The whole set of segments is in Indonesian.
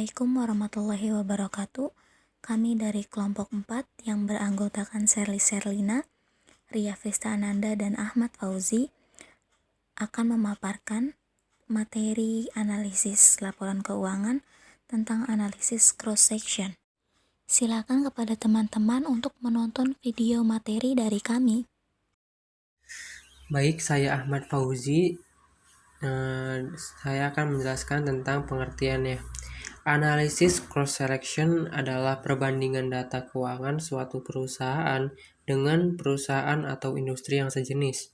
Assalamualaikum warahmatullahi wabarakatuh. Kami dari kelompok 4 yang beranggotakan Sherly Sherlina, Ria Vista Ananda, dan Ahmad Fauzi akan memaparkan materi analisis laporan keuangan tentang analisis cross-section. Silakan kepada teman-teman untuk menonton video materi dari kami. Baik, saya Ahmad Fauzi. Saya akan menjelaskan tentang pengertiannya. Analisis cross-selection adalah perbandingan data keuangan suatu perusahaan dengan perusahaan atau industri yang sejenis.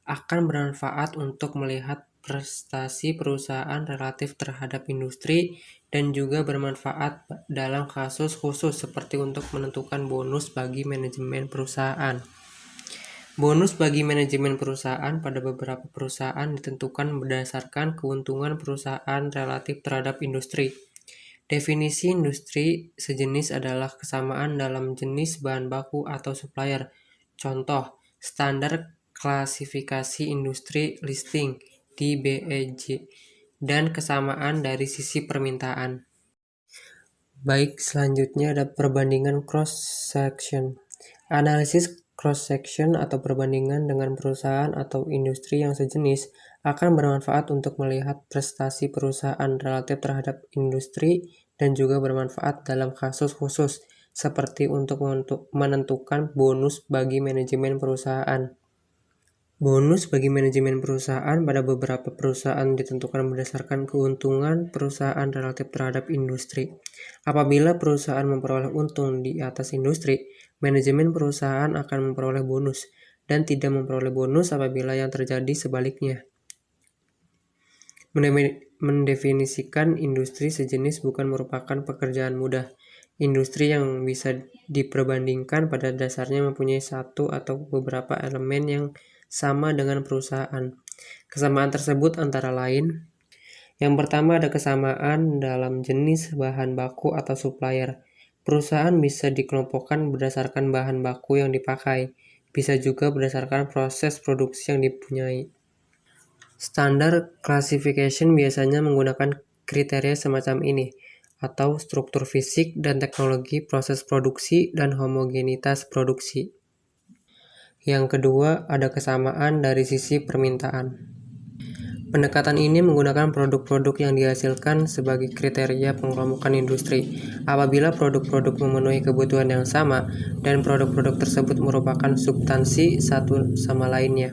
Akan bermanfaat untuk melihat prestasi perusahaan relatif terhadap industri dan juga bermanfaat dalam kasus khusus seperti untuk menentukan bonus bagi manajemen perusahaan. Bonus bagi manajemen perusahaan pada beberapa perusahaan ditentukan berdasarkan keuntungan perusahaan relatif terhadap industri. Definisi industri sejenis adalah kesamaan dalam jenis bahan baku atau supplier. Contoh, standar klasifikasi industri listing di BEJ dan kesamaan dari sisi permintaan. Baik, selanjutnya ada perbandingan cross-section. Analisis cross-section atau perbandingan dengan perusahaan atau industri yang sejenis akan bermanfaat untuk melihat prestasi perusahaan relatif terhadap industri dan juga bermanfaat dalam kasus khusus seperti untuk menentukan bonus bagi manajemen perusahaan. Bonus bagi manajemen perusahaan pada beberapa perusahaan ditentukan berdasarkan keuntungan perusahaan relatif terhadap industri. Apabila perusahaan memperoleh untung di atas industri, manajemen perusahaan akan memperoleh bonus dan tidak memperoleh bonus apabila yang terjadi sebaliknya. Mendefinisikan industri sejenis bukan merupakan pekerjaan mudah. Industri yang bisa diperbandingkan pada dasarnya mempunyai satu atau beberapa elemen yang sama dengan perusahaan. Kesamaan tersebut antara lain: yang pertama ada kesamaan dalam jenis bahan baku atau supplier. Perusahaan bisa dikelompokkan berdasarkan bahan baku yang dipakai, bisa juga berdasarkan proses produksi yang dipunyai. Standar classification biasanya menggunakan kriteria semacam ini, atau struktur fisik dan teknologi proses produksi dan homogenitas produksi. Yang kedua, ada kesamaan dari sisi permintaan. Pendekatan ini menggunakan produk-produk yang dihasilkan sebagai kriteria pengelompokan industri. Apabila produk-produk memenuhi kebutuhan yang sama dan produk-produk tersebut merupakan substansi satu sama lainnya,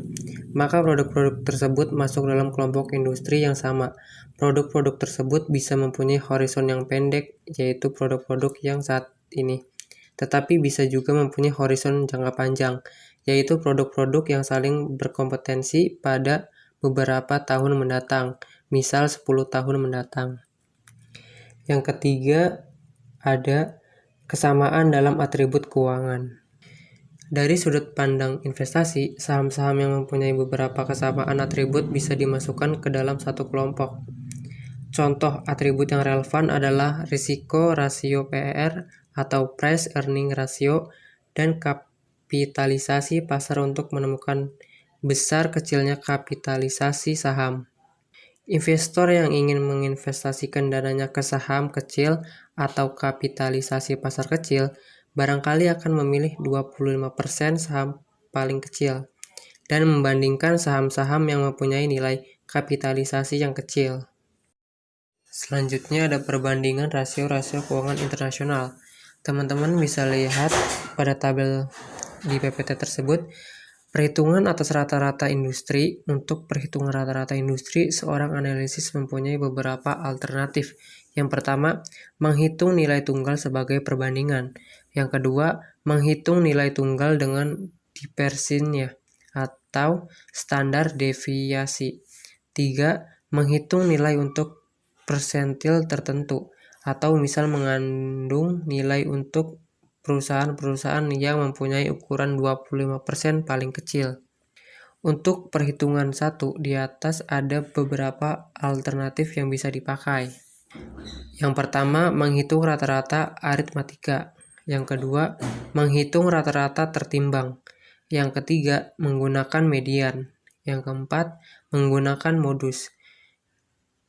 maka produk-produk tersebut masuk dalam kelompok industri yang sama. Produk-produk tersebut bisa mempunyai horizon yang pendek, yaitu produk-produk yang saat ini, tetapi bisa juga mempunyai horizon jangka panjang, yaitu produk-produk yang saling berkompetensi pada beberapa tahun mendatang, misal 10 tahun mendatang. Yang ketiga, ada kesamaan dalam atribut keuangan. Dari sudut pandang investasi, saham-saham yang mempunyai beberapa kesamaan atribut bisa dimasukkan ke dalam satu kelompok. Contoh atribut yang relevan adalah risiko rasio PER atau price earning ratio dan kapitalisasi pasar untuk menemukan besar kecilnya kapitalisasi saham. Investor yang ingin menginvestasikan dananya ke saham kecil atau kapitalisasi pasar kecil barangkali akan memilih 25% saham paling kecil dan membandingkan saham-saham yang mempunyai nilai kapitalisasi yang kecil. Selanjutnya ada perbandingan rasio-rasio keuangan internasional. Teman-teman bisa lihat pada tabel di PPT tersebut. Perhitungan atas rata-rata industri. Untuk perhitungan rata-rata industri, seorang analisis mempunyai beberapa alternatif. Yang pertama, menghitung nilai tunggal sebagai perbandingan. Yang kedua, menghitung nilai tunggal dengan dispersinnya atau standar deviasi. Tiga, menghitung nilai untuk persentil tertentu, atau misal mengandung nilai untuk perusahaan-perusahaan yang mempunyai ukuran 25% paling kecil. Untuk perhitungan 1, di atas ada beberapa alternatif yang bisa dipakai. Yang pertama, menghitung rata-rata aritmatika. Yang kedua, menghitung rata-rata tertimbang. Yang ketiga, menggunakan median. Yang keempat, menggunakan modus.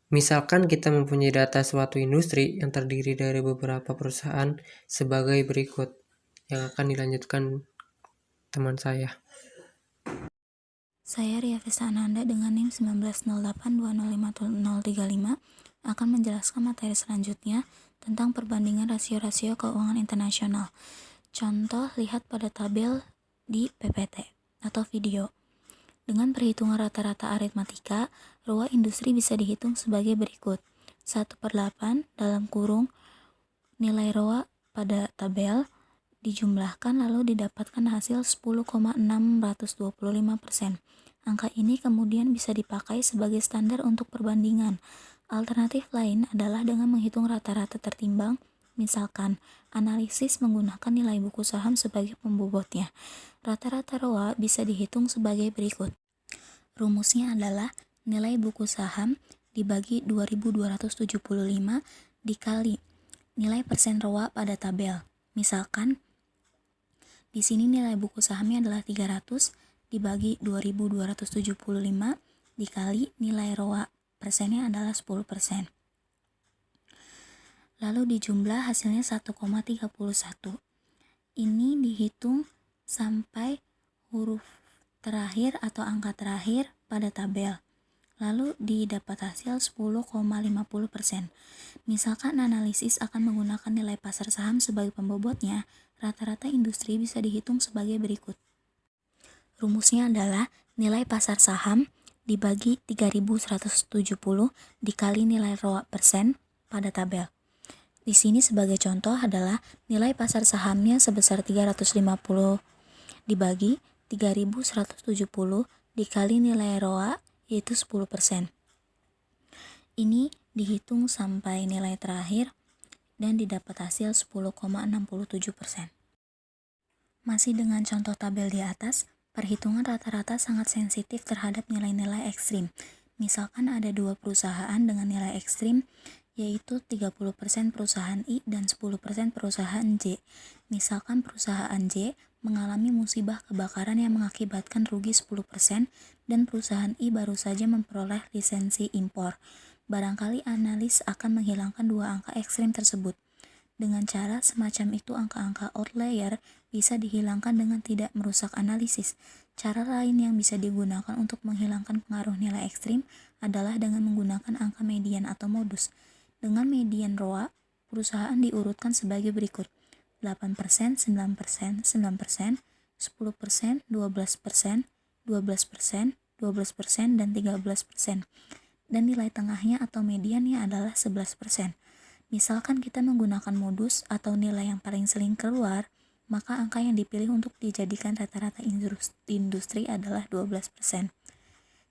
Misalkan kita mempunyai data suatu industri yang terdiri dari beberapa perusahaan sebagai berikut, yang akan dilanjutkan teman saya. Saya Ria Vesta Ananda dengan NIM 1908205035 akan menjelaskan materi selanjutnya tentang perbandingan rasio-rasio keuangan internasional. Contoh lihat pada tabel di PPT atau video. Dengan perhitungan rata-rata aritmatika, ROA industri bisa dihitung sebagai berikut. 1/8 dalam kurung nilai ROA pada tabel dijumlahkan lalu didapatkan hasil 10,625%. Angka ini kemudian bisa dipakai sebagai standar untuk perbandingan. Alternatif lain adalah dengan menghitung rata-rata tertimbang, misalkan analisis menggunakan nilai buku saham sebagai pembobotnya. Rata-rata ROA bisa dihitung sebagai berikut. Rumusnya adalah nilai buku saham dibagi 2275 dikali nilai persen ROA pada tabel. Misalkan di sini nilai buku sahamnya adalah 300 dibagi 2275 dikali nilai ROA persennya adalah 10%. Lalu dijumlah hasilnya 1,31. Ini dihitung sampai huruf terakhir atau angka terakhir pada tabel. Lalu didapat hasil 10,50%. Misalkan analisis akan menggunakan nilai pasar saham sebagai pembobotnya, rata-rata industri bisa dihitung sebagai berikut. Rumusnya adalah nilai pasar saham dibagi 3170 dikali nilai ROA persen pada tabel. Di sini sebagai contoh adalah nilai pasar sahamnya sebesar 350 dibagi 3170 dikali nilai ROA yaitu 10%. Ini dihitung sampai nilai terakhir dan didapat hasil 10,67%. Masih dengan contoh tabel di atas, perhitungan rata-rata sangat sensitif terhadap nilai-nilai ekstrim. Misalkan ada dua perusahaan dengan nilai ekstrim, yaitu 30% perusahaan I dan 10% perusahaan J. Misalkan perusahaan J mengalami musibah kebakaran yang mengakibatkan rugi 10% dan perusahaan I baru saja memperoleh lisensi impor. Barangkali analis akan menghilangkan dua angka ekstrim tersebut. Dengan cara semacam itu angka-angka outlier bisa dihilangkan dengan tidak merusak analisis. Cara lain yang bisa digunakan untuk menghilangkan pengaruh nilai ekstrim adalah dengan menggunakan angka median atau modus. Dengan median ROA, perusahaan diurutkan sebagai berikut: 8%, 9%, 9%, 10%, 12%, 12%, 12%, dan 13%. Dan nilai tengahnya atau mediannya adalah 11%. Misalkan kita menggunakan modus atau nilai yang paling sering keluar, maka angka yang dipilih untuk dijadikan rata-rata industri adalah 12%.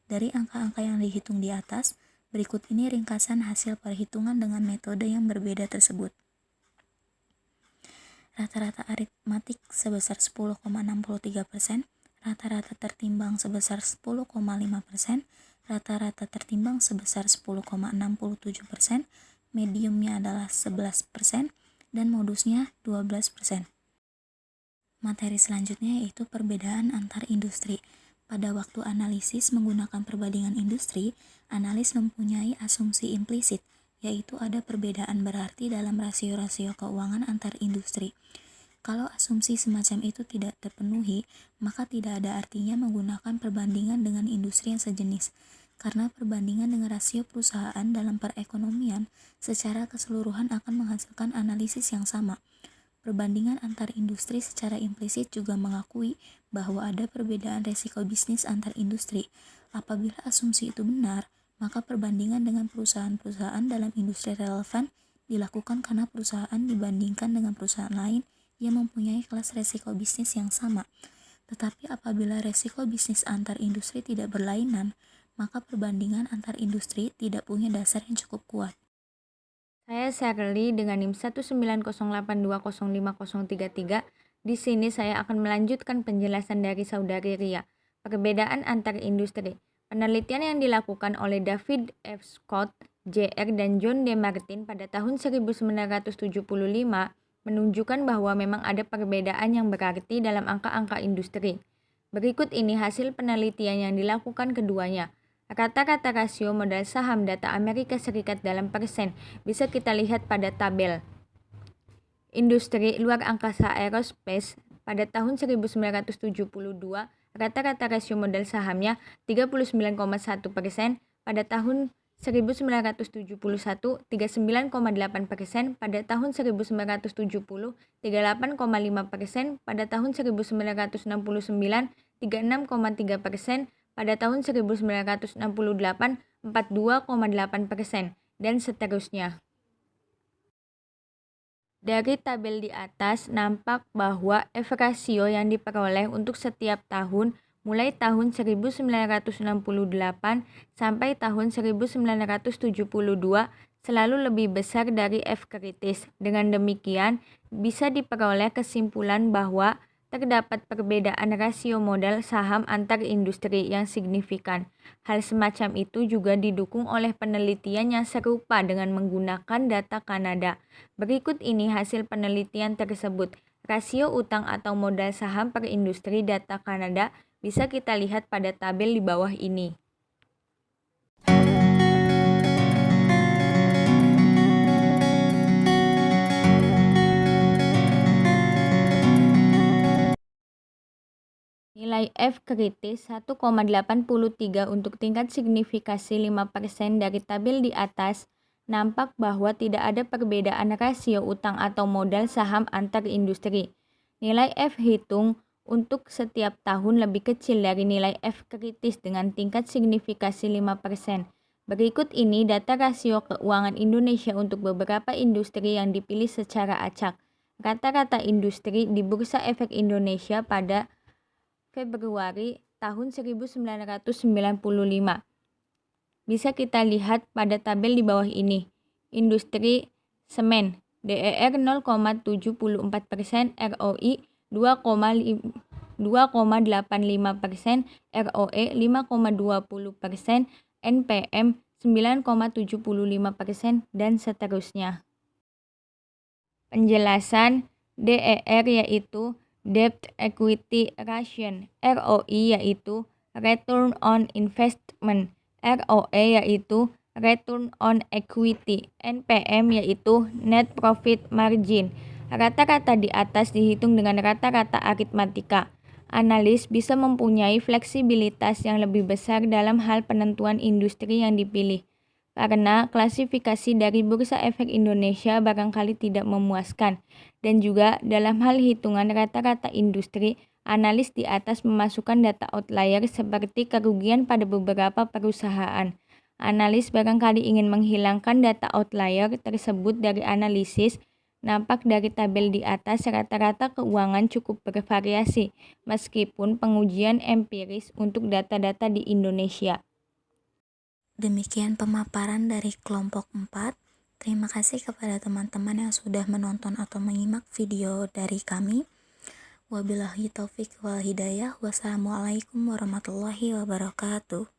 Dari angka-angka yang dihitung di atas, berikut ini ringkasan hasil perhitungan dengan metode yang berbeda tersebut. Rata-rata aritmatik sebesar 10,63%, rata-rata tertimbang sebesar 10,5%, rata-rata tertimbang sebesar 10,67%, mediumnya adalah 11%, dan modusnya 12%. Materi selanjutnya yaitu perbedaan antar industri. Pada waktu analisis menggunakan perbandingan industri, analis mempunyai asumsi implisit, yaitu ada perbedaan berarti dalam rasio-rasio keuangan antar industri. Kalau asumsi semacam itu tidak terpenuhi, maka tidak ada artinya menggunakan perbandingan dengan industri yang sejenis, karena perbandingan dengan rasio perusahaan dalam perekonomian secara keseluruhan akan menghasilkan analisis yang sama. Perbandingan antar industri secara implisit juga mengakui bahwa ada perbedaan resiko bisnis antar industri. Apabila asumsi itu benar, maka perbandingan dengan perusahaan-perusahaan dalam industri relevan dilakukan karena perusahaan dibandingkan dengan perusahaan lain yang mempunyai kelas resiko bisnis yang sama. Tetapi apabila resiko bisnis antar industri tidak berlainan, maka perbandingan antar industri tidak punya dasar yang cukup kuat. Saya Shirley dengan NIM 19082050033. Di sini saya akan melanjutkan penjelasan dari saudari Ria. Perbedaan antar industri. Penelitian yang dilakukan oleh David F. Scott, Jr. dan John D. Martin pada tahun 1975 menunjukkan bahwa memang ada perbedaan yang berarti dalam angka-angka industri. Berikut ini hasil penelitian yang dilakukan keduanya. Rata-rata rasio modal saham data Amerika Serikat dalam persen bisa kita lihat pada tabel. Industri luar angkasa aerospace pada tahun 1972, rata-rata rasio modal sahamnya 39,1%, pada tahun 1971 39,8%, pada tahun 1970 38,5%, pada tahun 1969 36,3%, pada tahun 1968 42,8%, dan seterusnya. Dari tabel di atas nampak bahwa F rasio yang diperoleh untuk setiap tahun mulai tahun 1968 sampai tahun 1972 selalu lebih besar dari F kritis. Dengan demikian, bisa diperoleh kesimpulan bahwa terdapat perbedaan rasio modal saham antar industri yang signifikan. Hal semacam itu juga didukung oleh penelitian yang serupa dengan menggunakan data Kanada. Berikut ini hasil penelitian tersebut. Rasio utang atau modal saham per industri data Kanada bisa kita lihat pada tabel di bawah ini. Nilai F kritis 1,83 untuk tingkat signifikasi 5% dari tabel di atas, nampak bahwa tidak ada perbedaan rasio utang atau modal saham antar industri. Nilai F hitung untuk setiap tahun lebih kecil dari nilai F kritis dengan tingkat signifikasi 5%. Berikut ini data rasio keuangan Indonesia untuk beberapa industri yang dipilih secara acak. Rata-rata industri di Bursa Efek Indonesia pada Februari tahun 1995. Bisa kita lihat pada tabel di bawah ini. Industri semen DER 0,74%, ROI 2,85%, ROE 5,20%, NPM 9,75%, dan seterusnya. Penjelasan DER yaitu Debt Equity Ratio, ROI yaitu Return on Investment, ROE yaitu Return on Equity, NPM yaitu Net Profit Margin. Rata-rata di atas dihitung dengan rata-rata aritmatika. Analis bisa mempunyai fleksibilitas yang lebih besar dalam hal penentuan industri yang dipilih, karena klasifikasi dari Bursa Efek Indonesia barangkali tidak memuaskan, dan juga dalam hal hitungan rata-rata industri, analis di atas memasukkan data outlier seperti kerugian pada beberapa perusahaan. Analis barangkali ingin menghilangkan data outlier tersebut dari analisis. Nampak dari tabel di atas, rata-rata keuangan cukup bervariasi, meskipun pengujian empiris untuk data-data di Indonesia. Demikian pemaparan dari kelompok 4. Terima kasih kepada teman-teman yang sudah menonton atau menyimak video dari kami. Wabillahi taufik wal hidayah. Wassalamualaikum warahmatullahi wabarakatuh.